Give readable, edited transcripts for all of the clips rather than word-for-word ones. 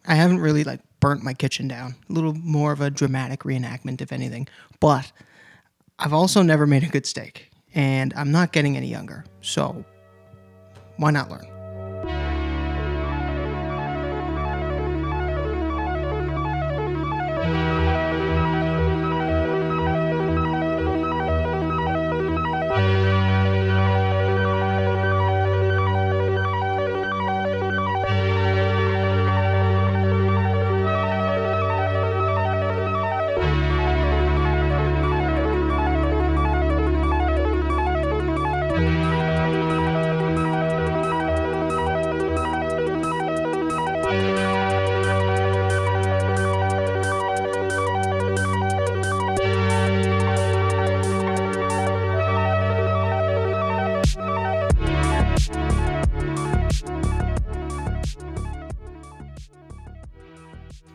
I haven't really like burnt my kitchen down. A little more of a dramatic reenactment, if anything. But I've also never made a good steak, and I'm not getting any younger. So why not learn?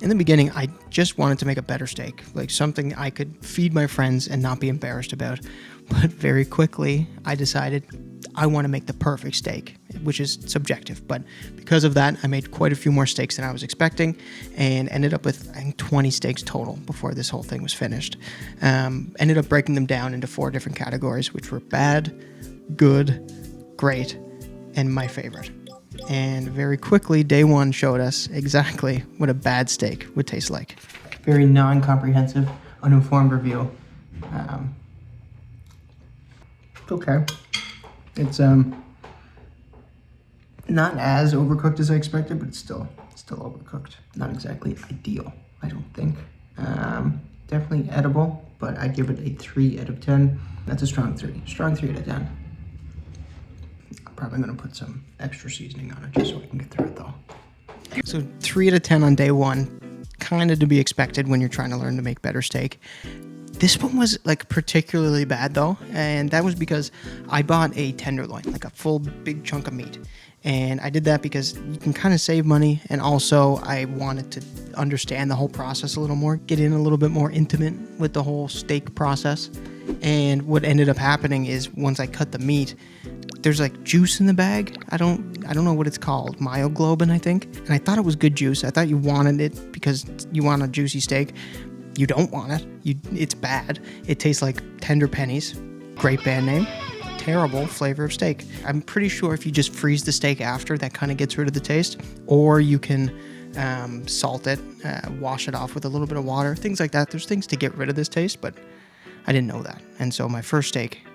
In the beginning, I just wanted to make a better steak, like something I could feed my friends and not be embarrassed about. But very quickly, I decided I want to make the perfect steak, which is subjective. But because of that, I made quite a few more steaks than I was expecting and ended up with, I think, 20 steaks total before this whole thing was finished. Ended up breaking them down into 4 different categories, which were bad, good, great, and my favorite. And very quickly, day one showed us exactly what a bad steak would taste like. Very non-comprehensive, uninformed review. It's okay. It's not as overcooked as I expected, but it's still overcooked. Not exactly ideal, I don't think. Definitely edible, but I give it a 3 out of 10. That's a strong 3. Strong 3 out of 10. Probably gonna put some extra seasoning on it just so I can get through it though. So 3 out of 10 on day one, kind of to be expected when you're trying to learn to make better steak. This one was like particularly bad though, and that was because I bought a tenderloin, like a full big chunk of meat. And I did that because you can kind of save money, and also I wanted to understand the whole process a little more, get in a little bit more intimate with the whole steak process. And what ended up happening is once I cut the meat, there's like juice in the bag. I don't know what it's called, myoglobin, I think. And I thought it was good juice. I thought you wanted it because you want a juicy steak. You don't want it. It's bad. It tastes like tender pennies. Great band name. Terrible flavor of steak. I'm pretty sure if you just freeze the steak after, that kind of gets rid of the taste. Or you can salt it, wash it off with a little bit of water, things like that. There's things to get rid of this taste, but I didn't know that. And so my first steak,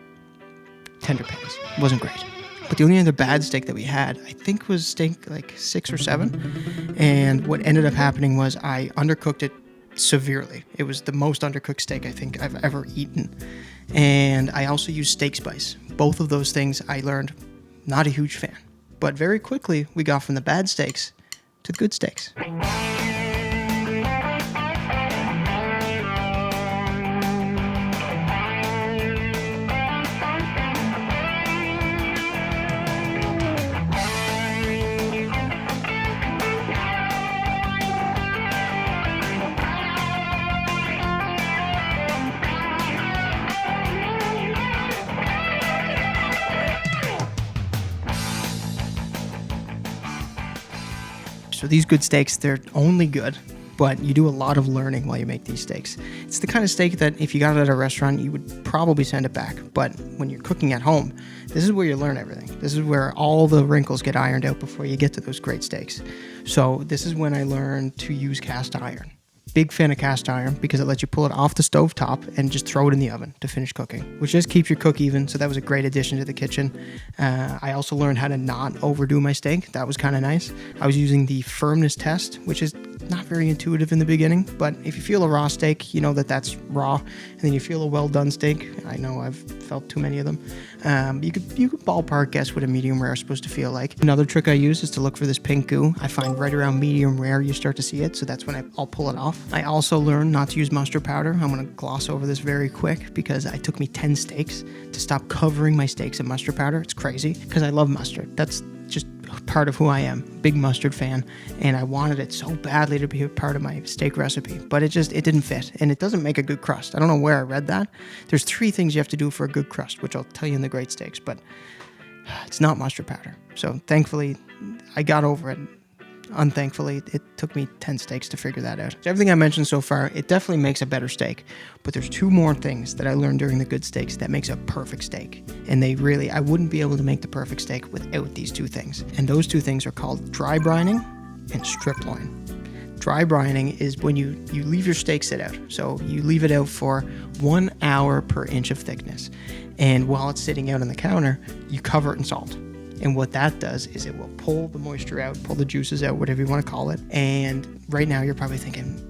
tender pennies, wasn't great. But the only other bad steak that we had, I think, was steak like 6 or 7. And what ended up happening was I undercooked it severely. It was the most undercooked steak I think I've ever eaten. And I also used steak spice. Both of those things I learned, not a huge fan. But very quickly, we got from the bad steaks to good steaks. So these good steaks, they're only good, but you do a lot of learning while you make these steaks. It's the kind of steak that if you got it at a restaurant, you would probably send it back. But when you're cooking at home, this is where you learn everything. This is where all the wrinkles get ironed out before you get to those great steaks. So this is when I learned to use cast iron. Big fan of cast iron because it lets you pull it off the stove top and just throw it in the oven to finish cooking, which just keeps your cook even. So that was a great addition to the kitchen. I also learned how to not overdo my steak. That was kind of nice. I was using the firmness test, which is not very intuitive in the beginning, but if you feel a raw steak, you know that that's raw, and then you feel a well done steak. I know I've felt too many of them. You could ballpark guess what a medium rare is supposed to feel like. Another trick I use is to look for this pink goo. I find right around medium rare you start to see it, so that's when I'll pull it off. I also learned not to use mustard powder. I'm going to gloss over this very quick because it took me 10 steaks to stop covering my steaks in mustard powder. It's crazy because I love mustard. That's just part of who I am. Big mustard fan, and I wanted it so badly to be a part of my steak recipe, but it didn't fit, and it doesn't make a good crust. I don't know where I read that. There's 3 things you have to do for a good crust, which I'll tell you in the great steaks, but it's not mustard powder. So thankfully, I got over it. Unthankfully, it took me 10 steaks to figure that out. So everything I mentioned so far, it definitely makes a better steak. But there's 2 more things that I learned during the good steaks that makes a perfect steak. And I wouldn't be able to make the perfect steak without these 2 things. And those 2 things are called dry brining and strip loin. Dry brining is when you leave your steak sit out. So you leave it out for 1 hour per inch of thickness. And while it's sitting out on the counter, you cover it in salt. And what that does is it will pull the moisture out, pull the juices out, whatever you want to call it. And right now you're probably thinking,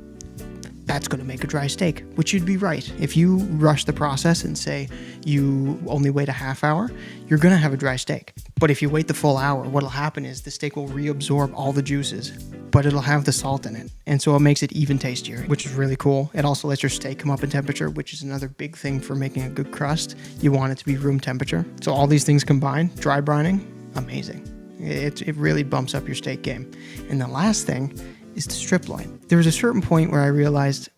that's going to make a dry steak, which you'd be right. If you rush the process and say you only wait a half hour, you're going to have a dry steak. But if you wait the full hour, what'll happen is the steak will reabsorb all the juices, but it'll have the salt in it. And so it makes it even tastier, which is really cool. It also lets your steak come up in temperature, which is another big thing for making a good crust. You want it to be room temperature. So all these things combined, dry brining, amazing. It really bumps up your steak game. And the last thing is the strip loin. There was a certain point where I realized,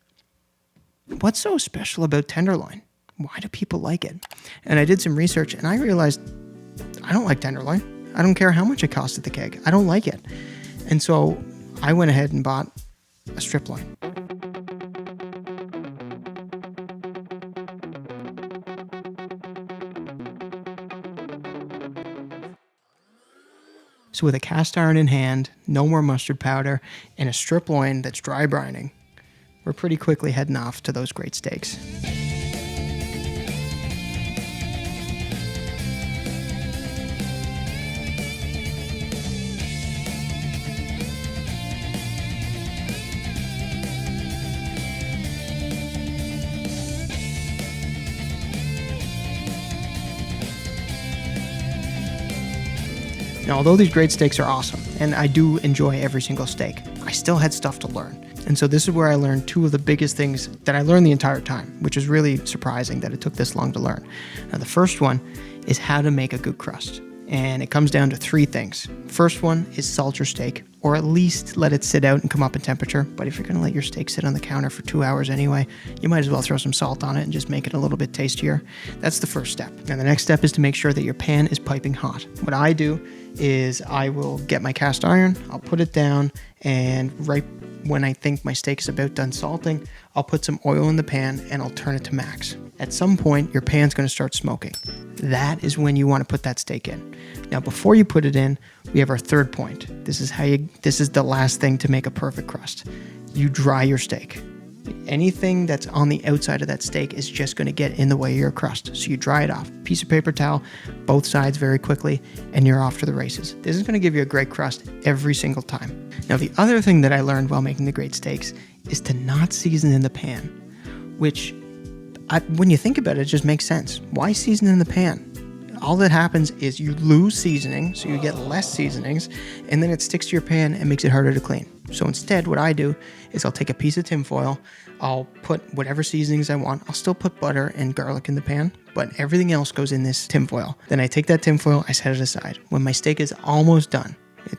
what's so special about tenderloin? Why do people like it? And I did some research and I realized I don't like tenderloin. I don't care how much it costs at the keg. I don't like it. And so I went ahead and bought a strip loin. So with a cast iron in hand, no more mustard powder, and a strip loin that's dry brining, we're pretty quickly heading off to those great steaks. Now, although these great steaks are awesome, and I do enjoy every single steak, I still had stuff to learn. And so this is where I learned 2 of the biggest things that I learned the entire time, which is really surprising that it took this long to learn. Now, the first one is how to make a good crust. And it comes down to 3 things. First one is salt your steak, or at least let it sit out and come up in temperature. But if you're going to let your steak sit on the counter for 2 hours anyway, you might as well throw some salt on it and just make it a little bit tastier. That's the first step. And the next step is to make sure that your pan is piping hot. What I do is I will get my cast iron, I'll put it down, and right when I think my steak is about done salting, I'll put some oil in the pan and I'll turn it to max. At some point, your pan's going to start smoking. That is when you want to put that steak in. Now, before you put it in, we have our third point. This is the last thing to make a perfect crust. You dry your steak. Anything that's on the outside of that steak is just going to get in the way of your crust. So you dry it off. Piece of paper towel, both sides very quickly, and you're off to the races. This is going to give you a great crust every single time. Now, the other thing that I learned while making the great steaks is to not season in the pan, which, when you think about it, it just makes sense. Why season in the pan? All that happens is you lose seasoning, so you get less seasonings, and then it sticks to your pan and makes it harder to clean. So instead, what I do is I'll take a piece of tinfoil, I'll put whatever seasonings I want, I'll still put butter and garlic in the pan, but everything else goes in this tinfoil. Then I take that tinfoil, I set it aside. When my steak is almost done,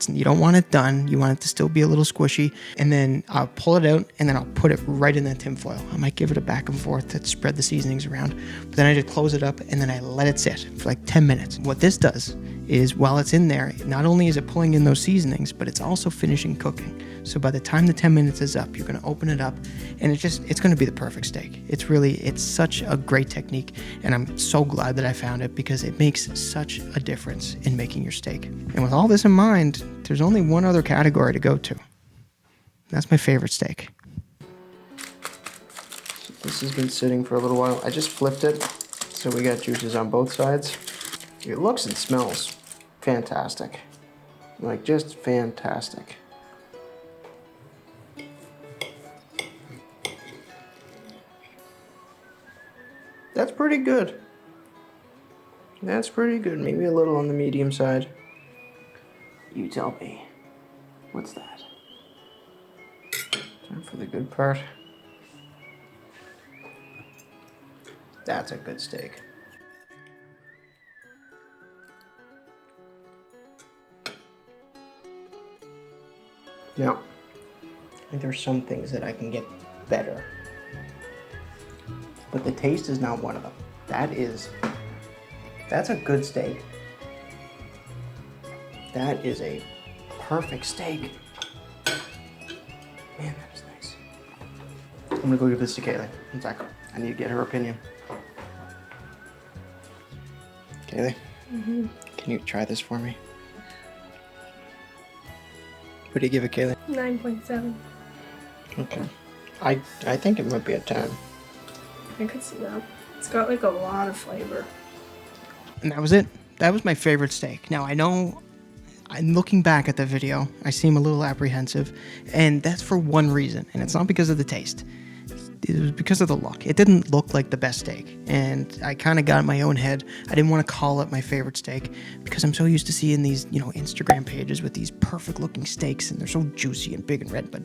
you don't want it done, you want it to still be a little squishy, and then I'll pull it out and then I'll put it right in that tinfoil. I might give it a back and forth to spread the seasonings around, but then I just close it up and then I let it sit for like 10 minutes. What this does is while it's in there, not only is it pulling in those seasonings, but it's also finishing cooking. So by the time the 10 minutes is up, you're going to open it up and it's going to be the perfect steak. It's such a great technique, and I'm so glad that I found it because it makes such a difference in making your steak. And with all this in mind, there's only one other category to go to. That's my favorite steak. So this has been sitting for a little while. I just flipped it, so we got juices on both sides. It looks and smells fantastic. Like, just fantastic. That's pretty good. That's pretty good. Maybe a little on the medium side. You tell me. What's that? Time for the good part. That's a good steak. Now, I think there's some things that I can get better, but the taste is not one of them. That's a good steak. That is a perfect steak. Man, that is nice. I'm gonna go give this to Kaylee. In fact, I need to get her opinion. Kaylee, Can you try this for me? What do you give it, Kaylee? 9.7. Okay. I think it might be a 10. I could see that. It's got like a lot of flavor. And that was it. That was my favorite steak. Now, I know, I'm looking back at the video, I seem a little apprehensive, and that's for one reason, and it's not because of the taste. It was because of the look. It didn't look like the best steak, and I kind of got in my own head. I didn't want to call it my favorite steak because I'm so used to seeing these, Instagram pages with these perfect-looking steaks, and they're so juicy and big and red, but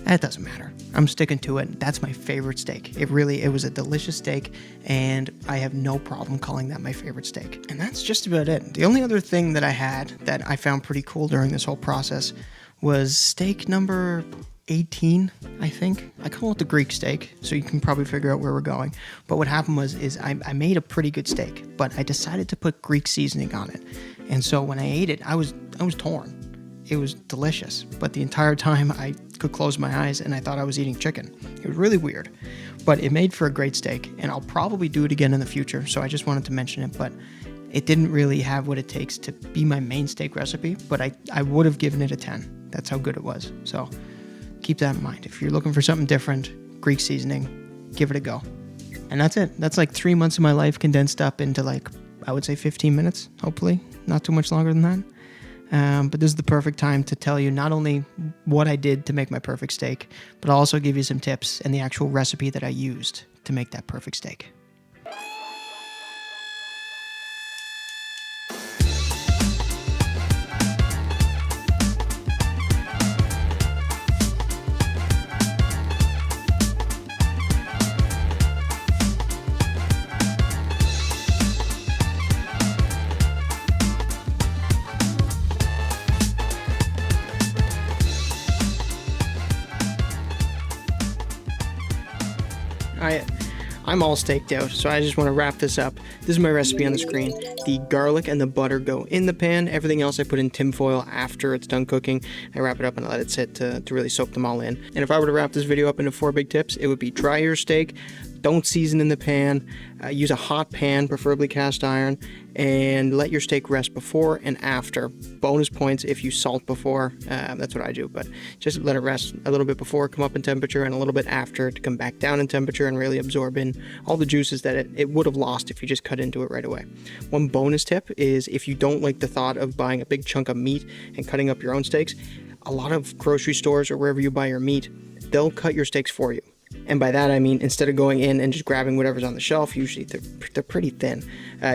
that doesn't matter. I'm sticking to it. That's my favorite steak. It was a delicious steak, and I have no problem calling that my favorite steak. And that's just about it. The only other thing that I had that I found pretty cool during this whole process was steak number 18, I think. I call it the Greek steak, so you can probably figure out where we're going. But what happened was I made a pretty good steak, but I decided to put Greek seasoning on it. And so when I ate it, I was torn. It was delicious, but the entire time I could close my eyes and I thought I was eating chicken. It was really weird, but it made for a great steak, and I'll probably do it again in the future, so I just wanted to mention it, but it didn't really have what it takes to be my main steak recipe, but I would have given it a 10. That's how good it was. So keep that in mind. If you're looking for something different, Greek seasoning, give it a go. And that's it. That's like 3 months of my life condensed up into I would say 15 minutes, hopefully. Not too much longer than that. But this is the perfect time to tell you not only what I did to make my perfect steak, but I'll also give you some tips and the actual recipe that I used to make that perfect steak. I'm all staked out, so I just want to wrap this up. This is my recipe on the screen. The garlic and the butter go in the pan. Everything else I put in tinfoil after it's done cooking. I wrap it up and let it sit to really soak them all in. And if I were to wrap this video up into 4 big tips, it would be dry your steak, don't season in the pan, use a hot pan, preferably cast iron, and let your steak rest before and after. Bonus points if you salt before, that's what I do, but just let it rest a little bit before, come up in temperature, and a little bit after to come back down in temperature and really absorb in all the juices that it would have lost if you just cut into it right away. One bonus tip is if you don't like the thought of buying a big chunk of meat and cutting up your own steaks, a lot of grocery stores or wherever you buy your meat, they'll cut your steaks for you. And by that I mean, instead of going in and just grabbing whatever's on the shelf, usually they're pretty thin,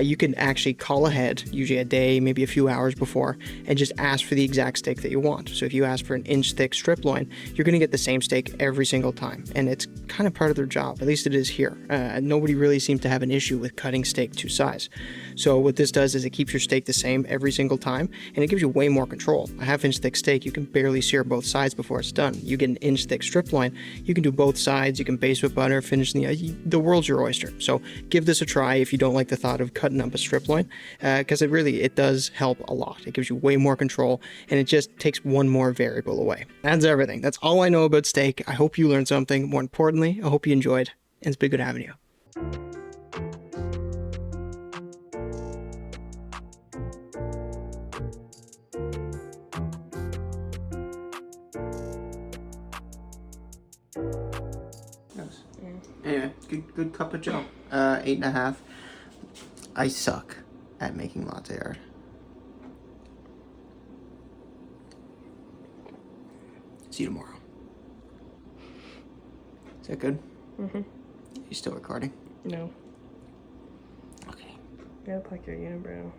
you can actually call ahead, usually a day, maybe a few hours before, and just ask for the exact steak that you want. So if you ask for an inch thick strip loin, you're going to get the same steak every single time. And it's kind of part of their job, at least it is here. Nobody really seems to have an issue with cutting steak to size. So what this does is it keeps your steak the same every single time, and it gives you way more control. A half-inch thick steak, you can barely sear both sides before it's done. You get an inch thick strip loin, you can do both sides, you can baste with butter, finish the world's your oyster. So give this a try if you don't like the thought of cutting up a strip loin, because it does help a lot. It gives you way more control, and it just takes one more variable away. That's everything. That's all I know about steak. I hope you learned something. More importantly, I hope you enjoyed, and it's been good having you. Anyway, good cup of joe. 8.5. I suck at making latte art. See you tomorrow. Is that good? Mm-hmm. You still recording? No. Okay. You gotta pluck your unibrow.